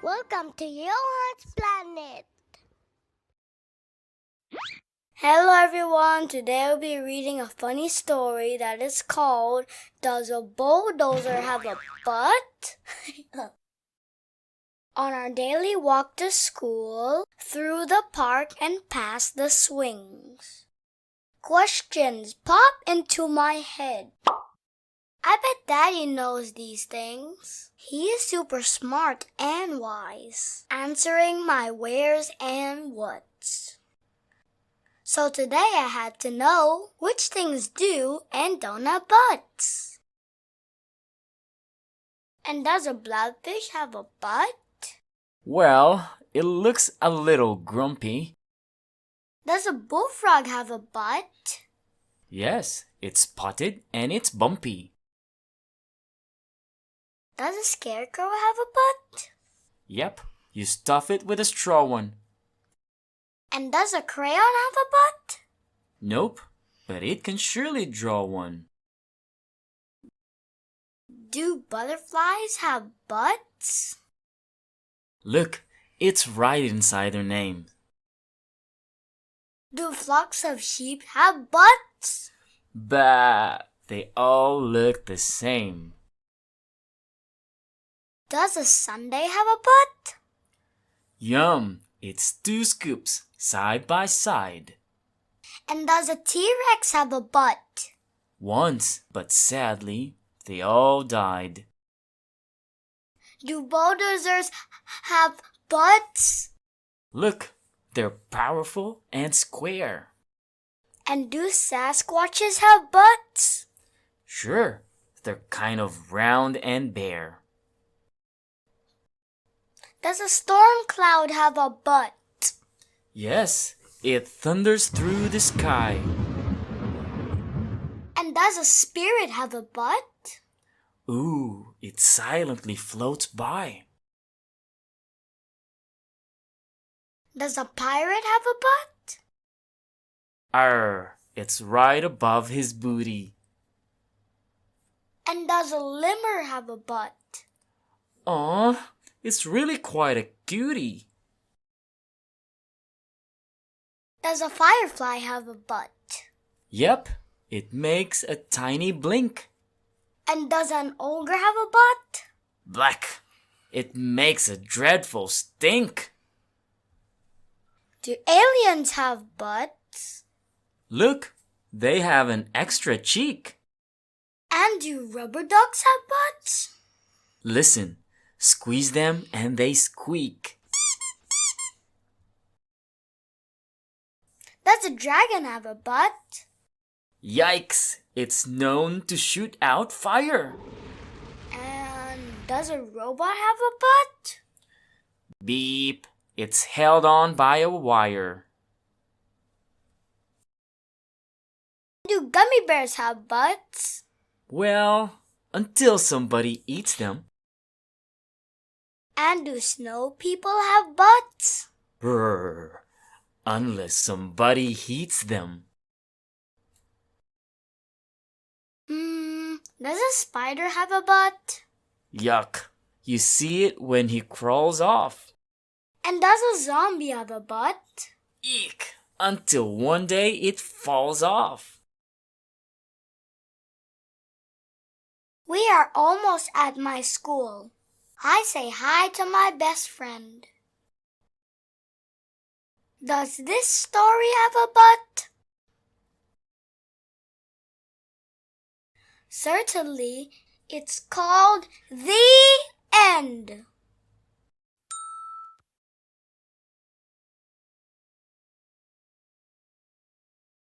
Welcome to Johan's Planet. Hello everyone, today I'll be reading a funny story that is called Does a Bulldozer Have a Butt? On our daily walk to school, through the park and past the swings, questions pop into my head. I bet Daddy knows these things. He is super smart and wise, answering my wheres and whats. So today I had to know which things do and don't have butts. And does a blobfish have a butt? Well, it looks a little grumpy. Does a bullfrog have a butt? Yes, it's spotted and it's bumpy. Does a scarecrow have a butt? Yep, you stuff it with a straw one. And does a crayon have a butt? Nope, but it can surely draw one. Do butterflies have butts? Look, it's right inside their name. Do flocks of sheep have butts? Bah, they all look the same. Does a sundae have a butt? Yum, it's 2 scoops, side by side. And does a T-Rex have a butt? Once, but sadly, they all died. Do bulldozers have butts? Look, they're powerful and square. And do Sasquatches have butts? Sure, they're kind of round and bare. Does a storm cloud have a butt? Yes, it thunders through the sky. And does a spirit have a butt? Ooh, it silently floats by. Does a pirate have a butt? Arr, it's right above his booty. And does a lemur have a butt? Aw, it's really quite a cutie. Does a firefly have a butt? Yep, it makes a tiny blink. And does an ogre have a butt? Black, it makes a dreadful stink. Do aliens have butts? Look, they have an extra cheek. And do rubber ducks have butts? Listen, squeeze them and they squeak. Does a dragon have a butt? Yikes, it's known to shoot out fire. And does a robot have a butt? Beep, it's held on by a wire. Do gummy bears have butts? Well, until somebody eats them. And do snow people have butts? Brr, unless somebody heats them. Does a spider have a butt? Yuck, you see it when he crawls off. And does a zombie have a butt? Eek, until one day it falls off. We are almost at my school. I say hi to my best friend. Does this story have a butt? Certainly, it's called The End.